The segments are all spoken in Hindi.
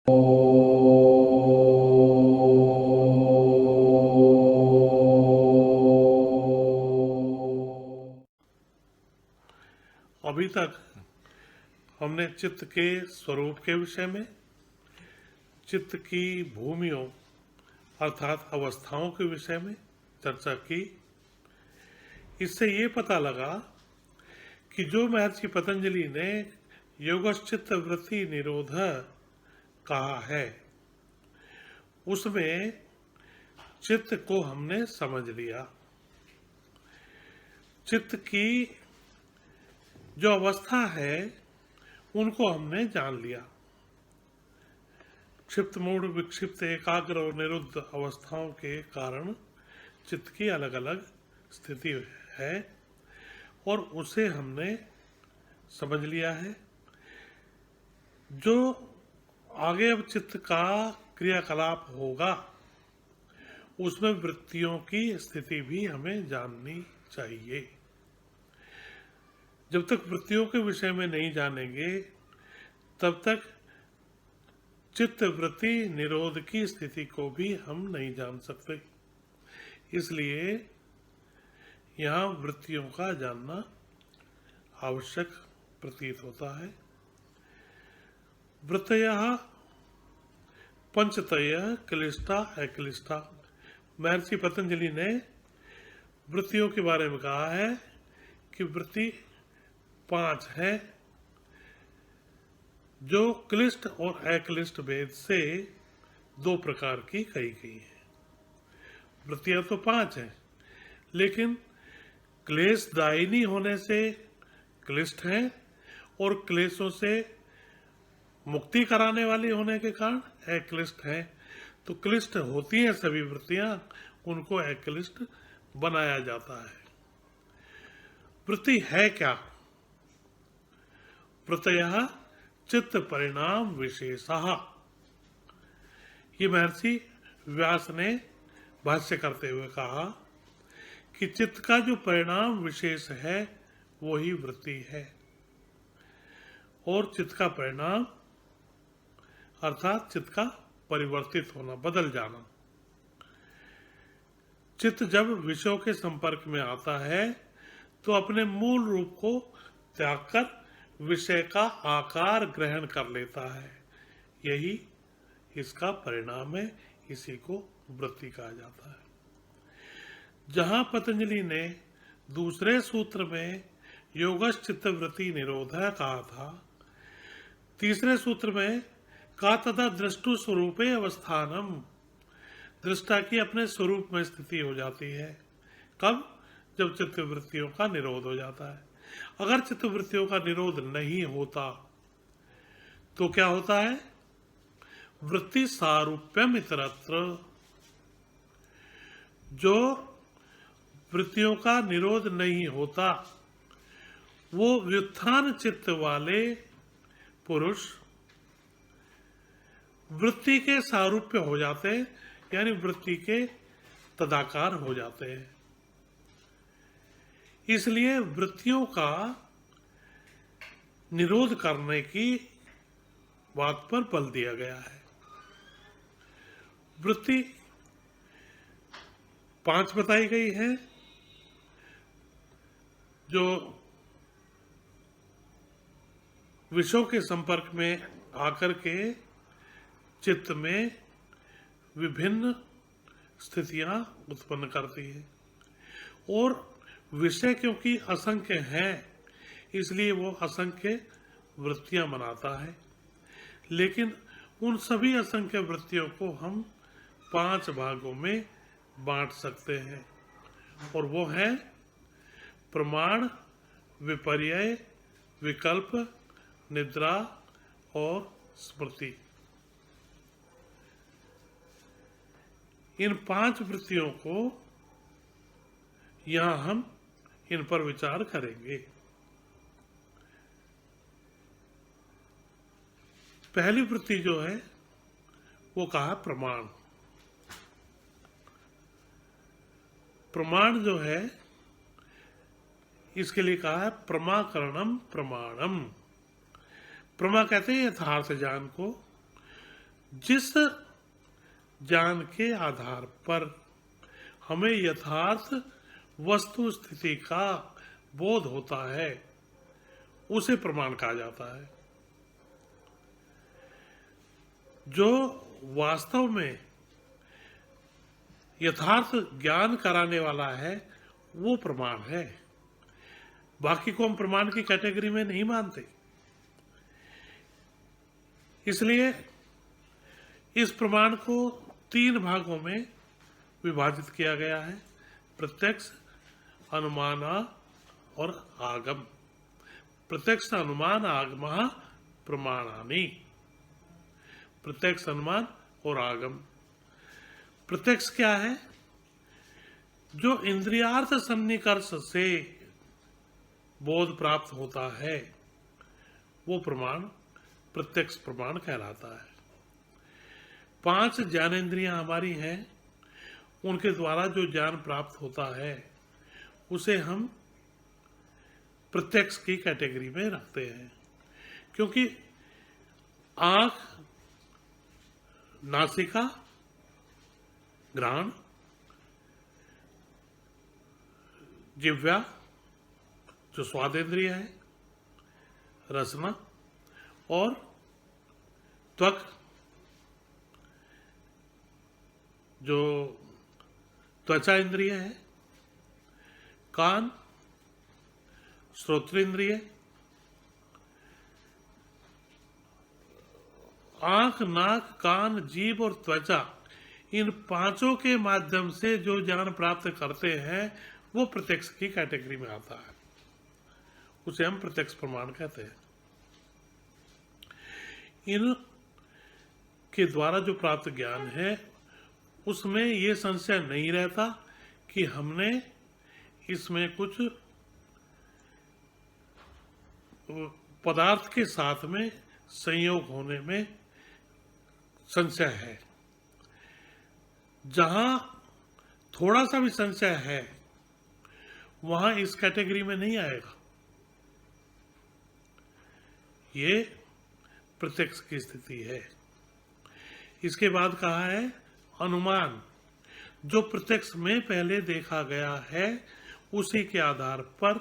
अभी तक हमने चित्त के स्वरूप के विषय में, चित्त की भूमियों अर्थात अवस्थाओं के विषय में चर्चा की। इससे ये पता लगा कि जो महर्षि पतंजलि ने योगश्चित्त वृत्ति निरोध कहा है, उसमें चित्त को हमने समझ लिया। चित्त की जो अवस्था है उनको हमने जान लिया। क्षिप्त, मूढ़, विक्षिप्त, एकाग्र और निरुद्ध अवस्थाओं के कारण चित्त की अलग अलग स्थिति है और उसे हमने समझ लिया है। जो आगे अब चित्त का क्रियाकलाप होगा उसमें वृत्तियों की स्थिति भी हमें जाननी चाहिए। जब तक वृत्तियों के विषय में नहीं जानेंगे तब तक चित्त वृत्ति निरोध की स्थिति को भी हम नहीं जान सकते। इसलिए यहाँ वृत्तियों का जानना आवश्यक प्रतीत होता है। वृत्तयः पंचतयः क्लिष्टा अक्लिष्टा। महर्षि पतंजलि ने वृत्तियों के बारे में कहा है कि वृत्ति 5 है, जो क्लिष्ट और अक्लिष्ट भेद से 2 प्रकार की कही गई है। वृत्तियां तो 5 हैं, लेकिन क्लेशदायिनी होने से क्लिष्ट हैं और क्लेशों से मुक्ति कराने वाली होने के कारण अक्लिष्ट हैं। तो क्लिष्ट होती हैं सभी वृत्तियां, उनको अक्लिष्ट बनाया जाता है। वृत्ति है क्या? वृत्तयः चित्त परिणाम विशेषः। ये महर्षि व्यास ने भाष्य करते हुए कहा कि चित्त का जो परिणाम विशेष है वही वृत्ति है। और चित्त का परिणाम अर्थात चित्त का परिवर्तित होना, बदल जाना। चित्त जब विषयों के संपर्क में आता है तो अपने मूल रूप को त्याग कर विषय का आकार ग्रहण कर लेता है। यही इसका परिणाम है, इसी को वृत्ति कहा जाता है। जहां पतंजलि ने दूसरे सूत्र में योगश्चित्त वृत्ति निरोधः कहा था, तीसरे सूत्र में का तथा दृष्टु स्वरूपे अवस्थानम। दृष्टा की अपने स्वरूप में स्थिति हो जाती है। कब? जब चित्त वृत्तियों का निरोध हो जाता है। अगर चित्त वृत्तियों का निरोध नहीं होता तो क्या होता है? वृत्ति सारूप्यम इतरत्र। जो वृत्तियों का निरोध नहीं होता वो व्युत्थान चित्त वाले पुरुष वृत्ति के सारूप्य हो जाते हैं, यानी वृत्ति के तदाकार हो जाते हैं। इसलिए वृत्तियों का निरोध करने की बात पर बल दिया गया है। वृत्ति 5 बताई गई है, जो विषयों के संपर्क में आकर के चित्त में विभिन्न स्थितियां उत्पन्न करती है। और विषय क्योंकि असंख्य हैं इसलिए वो असंख्य वृत्तियां बनाता है। लेकिन उन सभी असंख्य वृत्तियों को हम 5 भागों में बांट सकते हैं, और वो है प्रमाण, विपर्यय, विकल्प, निद्रा और स्मृति। इन 5 वृत्तियों को यहां हम इन पर विचार करेंगे। पहली वृत्ति जो है वो कहा प्रमाण। प्रमाण जो है इसके लिए कहा है प्रमाकरणम प्रमाणम। प्रमा कहते हैं यथार्थ ज्ञान को, जिस ज्ञान के आधार पर हमें यथार्थ वस्तु स्थिति का बोध होता है उसे प्रमाण कहा जाता है। जो वास्तव में यथार्थ ज्ञान कराने वाला है वो प्रमाण है। बाकी को हम प्रमाण की कैटेगरी में नहीं मानते। इसलिए इस प्रमाण को 3 भागों में विभाजित किया गया है: प्रत्यक्ष, अनुमान और आगम। प्रत्यक्ष, अनुमान, आगम प्रमाणानि। प्रत्यक्ष, अनुमान और आगम। प्रत्यक्ष क्या है? जो इंद्रियार्थ सन्निकर्ष से बोध प्राप्त होता है वो प्रमाण प्रत्यक्ष प्रमाण कहलाता है। 5 ज्ञानेंद्रियां हमारी हैं, उनके द्वारा जो ज्ञान प्राप्त होता है उसे हम प्रत्यक्ष की कैटेगरी में रखते हैं। क्योंकि आंख, नासिका, घ्राण, जिह्वा जो स्वादेंद्रिय है, रसना और त्वक जो त्वचा इंद्रिय है, कान, श्रोत्रेंद्रिय, आंख, नाक, कान, जीभ और त्वचा, इन 5 के माध्यम से जो ज्ञान प्राप्त करते हैं वो प्रत्यक्ष की कैटेगरी में आता है। उसे हम प्रत्यक्ष प्रमाण कहते हैं। इन के द्वारा जो प्राप्त ज्ञान है उसमें ये संशय नहीं रहता कि हमने इसमें कुछ पदार्थ के साथ में संयोग होने में संशय है। जहां थोड़ा सा भी संशय है वहां इस कैटेगरी में नहीं आएगा। ये प्रत्यक्ष की स्थिति है। इसके बाद कहा है अनुमान। जो प्रत्यक्ष में पहले देखा गया है उसी के आधार पर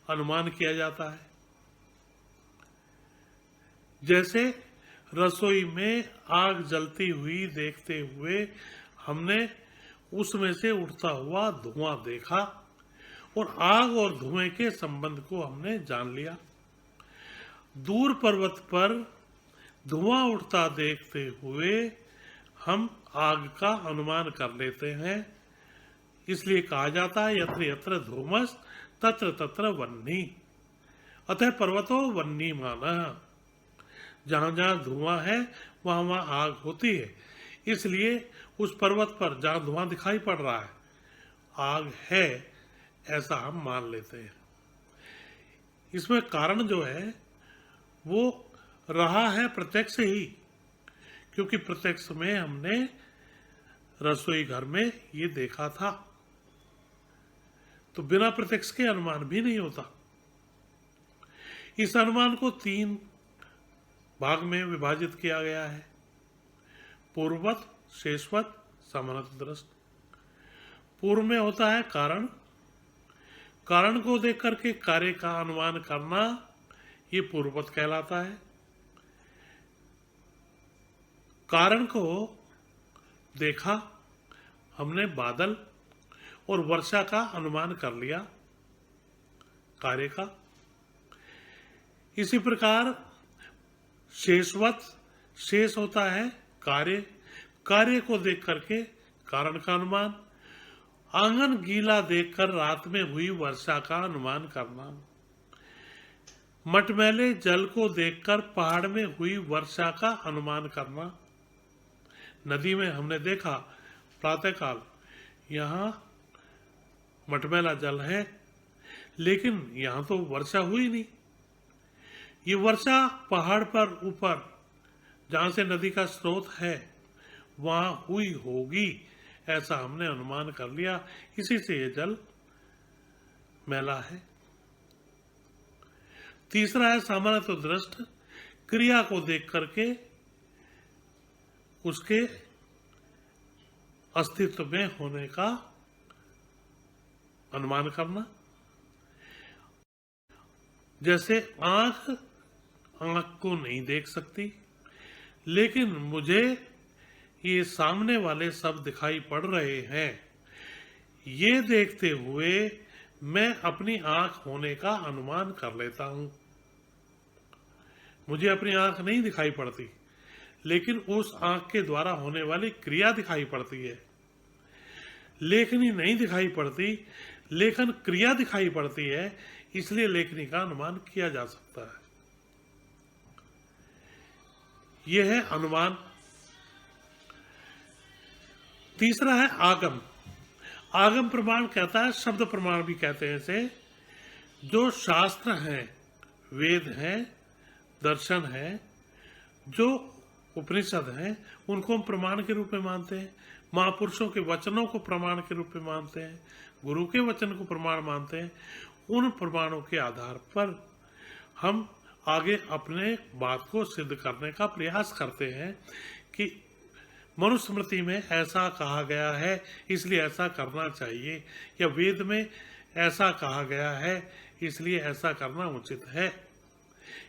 अनुमान किया जाता है। जैसे रसोई में आग जलती हुई देखते हुए हमने उसमें से उठता हुआ धुआं देखा और आग और धुएं के संबंध को हमने जान लिया। दूर पर्वत पर धुआं उठता देखते हुए हम आग का अनुमान कर लेते हैं। इसलिए कहा जाता है यत्र यत्र धूमस् तत्र तत्र वह्नि, अतः पर्वतो वह्निमानः। जहां जहां धुआं है वहां वहां आग होती है। इसलिए उस पर्वत पर जहां धुआं दिखाई पड़ रहा है आग है, ऐसा हम मान लेते हैं। इसमें कारण जो है वो रहा है प्रत्यक्ष ही, क्योंकि प्रत्यक्ष में हमने रसोई घर में ये देखा था। तो बिना प्रत्यक्ष के अनुमान भी नहीं होता। इस अनुमान को 3 भाग में विभाजित किया गया है: पूर्ववत, शेषवत, समानतरदृष्ट। पूर्व में होता है कारण। कारण को देख करके कार्य का अनुमान करना ये पूर्ववत कहलाता है। कारण को देखा हमने, बादल और वर्षा का अनुमान कर लिया कार्य का। इसी प्रकार शेषवत, शेष होता है कार्य। कार्य को देख करके कारण का अनुमान। आंगन गीला देखकर रात में हुई वर्षा का अनुमान करना। मटमैले जल को देखकर पहाड़ में हुई वर्षा का अनुमान करना। नदी में हमने देखा प्रातःकाल यहाँ मटमैला जल है, लेकिन यहाँ तो वर्षा हुई नहीं। ये वर्षा पहाड़ पर ऊपर जहां से नदी का स्रोत है वहां हुई होगी, ऐसा हमने अनुमान कर लिया। इसी से ये जल मैला है। तीसरा है सामान्यतः दृष्ट। क्रिया को देख करके उसके अस्तित्व में होने का अनुमान करना। जैसे आंख को नहीं देख सकती, लेकिन मुझे ये सामने वाले सब दिखाई पड़ रहे हैं, ये देखते हुए मैं अपनी आंख होने का अनुमान कर लेता हूं। मुझे अपनी आंख नहीं दिखाई पड़ती, लेकिन उस आंख के द्वारा होने वाली क्रिया दिखाई पड़ती है। लेखनी नहीं दिखाई पड़ती, लेखन क्रिया दिखाई पड़ती है, इसलिए लेखनी का अनुमान किया जा सकता है। यह है अनुमान। तीसरा है आगम। आगम प्रमाण कहता है, शब्द प्रमाण भी कहते हैं इसे, जो शास्त्र हैं, वेद हैं, दर्शन है, जो उपनिषद हैं, उनको हम प्रमाण के रूप में मानते हैं। महापुरुषों के वचनों को प्रमाण के रूप में मानते हैं, गुरु के वचन को प्रमाण मानते हैं। उन प्रमाणों के आधार पर हम आगे अपने बात को सिद्ध करने का प्रयास करते हैं कि मनुस्मृति में ऐसा कहा गया है, इसलिए ऐसा करना चाहिए, या वेद में ऐसा कहा गया है, इसलिए ऐसा करना उचित है।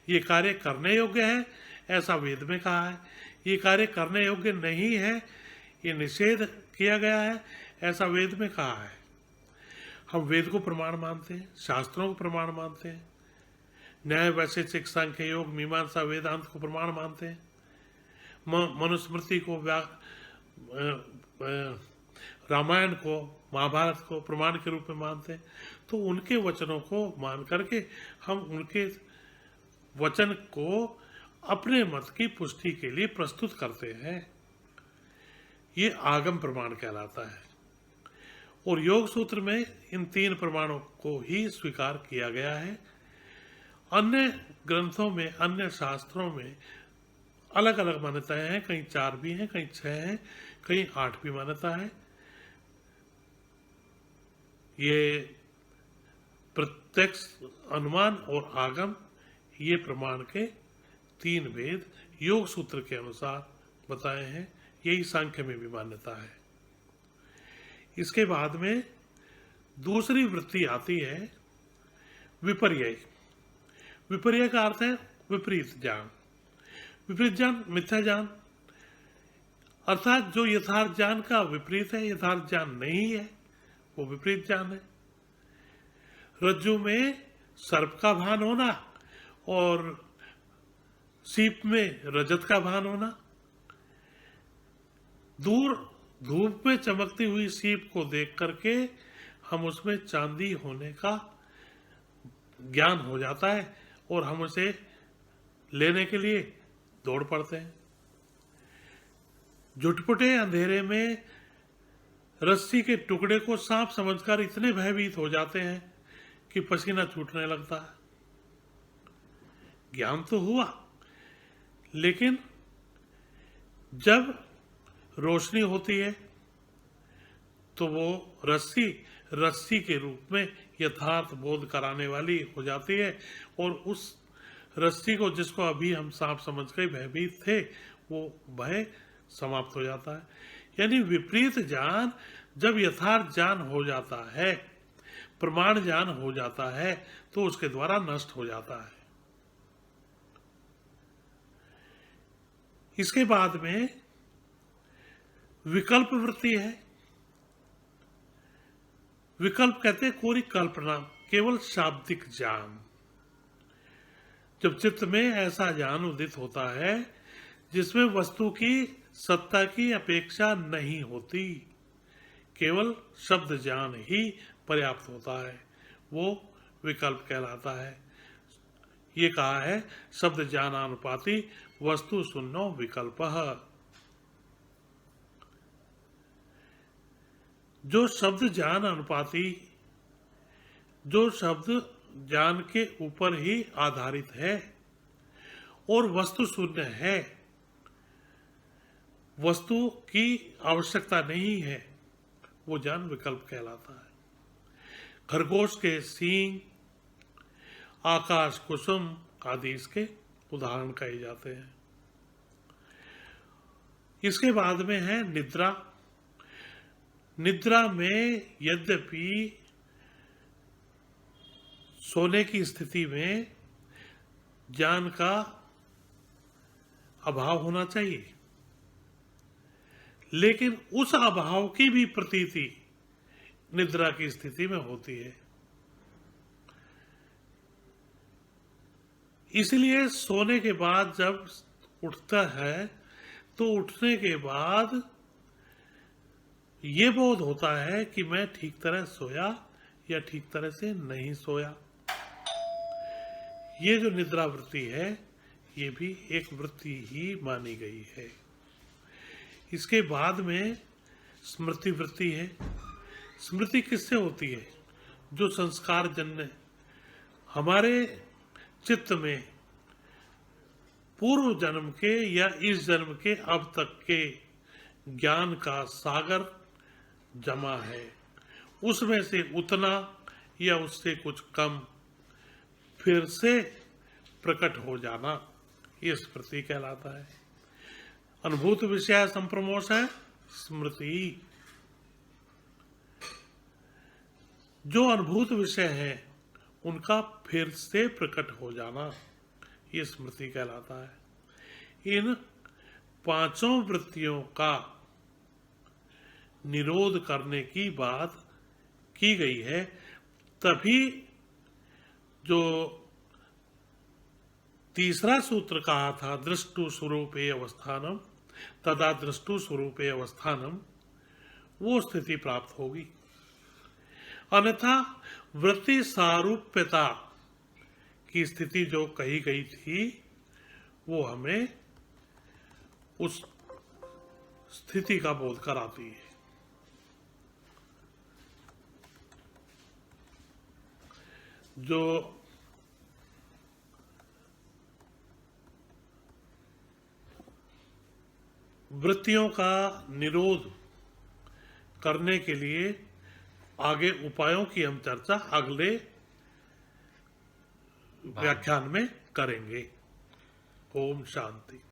ये कार्य करने योग्य है, ऐसा वेद में कहा है। ये कार्य करने योग्य नहीं है, ये निषेध किया गया है, ऐसा वेद में कहा है। हम वेद को प्रमाण मानते हैं, शास्त्रों को प्रमाण मानते हैं, न्याय वैशेषिक सांख्य योग मीमांसा वेदांत को प्रमाण मानते हैं, मनुस्मृति को, रामायण को, महाभारत को प्रमाण के रूप में मानते हैं। तो उनके वचनों को मान करके हम उनके वचन को अपने मत की पुष्टि के लिए प्रस्तुत करते हैं। ये आगम प्रमाण कहलाता है। और योग सूत्र में इन 3 प्रमाणों को ही स्वीकार किया गया है। अन्य ग्रंथों में, अन्य शास्त्रों में अलग अलग मान्यताएं हैं, कहीं 4 भी हैं, कहीं 6 हैं, कहीं 8 भी मान्यता है। ये प्रत्यक्ष, अनुमान और आगम, ये प्रमाण के 3 भेद योग सूत्र के अनुसार बताए हैं। यही सांख्य में भी मान्यता है। इसके बाद में दूसरी वृत्ति आती है विपर्यय। विपर्यय का अर्थ है विपरीत ज्ञान। विपरीत ज्ञान, मिथ्या ज्ञान, अर्थात जो यथार्थ ज्ञान का विपरीत है, यथार्थ ज्ञान नहीं है, वो विपरीत ज्ञान है। रज्जु में सर्प का भान होना और सीप में रजत का भान होना। दूर धूप में चमकती हुई सीप को देख करके हम उसमें चांदी होने का ज्ञान हो जाता है और हम उसे लेने के लिए दौड़ पड़ते हैं। झुटपुटे अंधेरे में रस्सी के टुकड़े को सांप समझकर इतने भयभीत हो जाते हैं कि पसीना छूटने लगता है। ज्ञान तो हुआ, लेकिन जब रोशनी होती है तो वो रस्सी के रूप में यथार्थ बोध कराने वाली हो जाती है, और उस रस्सी को, जिसको अभी हम सांप समझ कर भयभीत थे, वो भय समाप्त हो जाता है। यानी विपरीत ज्ञान जब यथार्थ ज्ञान हो जाता है, प्रमाण ज्ञान हो जाता है, तो उसके द्वारा नष्ट हो जाता है। इसके बाद में विकल्प वृत्ति है। विकल्प कहते हैं कोरी कल्पना, केवल शाब्दिक ज्ञान। जब चित्त में ऐसा ज्ञान उदित होता है जिसमें वस्तु की सत्ता की अपेक्षा नहीं होती, केवल शब्द ज्ञान ही पर्याप्त होता है, वो विकल्प कहलाता है। ये कहा है शब्द ज्ञानानुपाती वस्तु सुन्नो विकल्पः। जो शब्द ज्ञान अनुपाती, जो शब्द ज्ञान के ऊपर ही आधारित है और वस्तु शून्य है, वस्तु की आवश्यकता नहीं है, वो ज्ञान विकल्प कहलाता है। खरगोश के सींग, आकाश कुसुम आदि इसके उदाहरण कहे जाते हैं। इसके बाद में है निद्रा। निद्रा में यद्यपि सोने की स्थिति में ज्ञान का अभाव होना चाहिए, लेकिन उस अभाव की भी प्रतीति निद्रा की स्थिति में होती है। इसलिए सोने के बाद जब उठता है तो उठने के बाद ये बोध होता है कि मैं ठीक तरह सोया या ठीक तरह से नहीं सोया। ये जो निद्रा वृत्ति है ये भी एक वृत्ति ही मानी गई है। इसके बाद में स्मृति वृत्ति है। स्मृति किससे होती है? जो संस्कार जन्य हमारे चित्त में पूर्व जन्म के या इस जन्म के अब तक के ज्ञान का सागर जमा है, उसमें से उतना या उससे कुछ कम फिर से प्रकट हो जाना, ये स्मृति कहलाता है। अनुभूत विषय संप्रमोश है स्मृति। जो अनुभूत विषय है उनका फिर से प्रकट हो जाना, ये स्मृति कहलाता है। इन पांचों वृत्तियों का निरोध करने की बात की गई है, तभी जो तीसरा सूत्र कहा था दृष्टु स्वरूपे अवस्थानम तदा दृष्टु स्वरूपे अवस्थानम, वो स्थिति प्राप्त होगी। अन्यथा वृत्ति सारूप्यता की स्थिति जो कही गई थी वो हमें उस स्थिति का बोध कराती है। जो वृत्तियों का निरोध करने के लिए आगे उपायों की हम चर्चा अगले व्याख्यान में करेंगे। ओम शांति।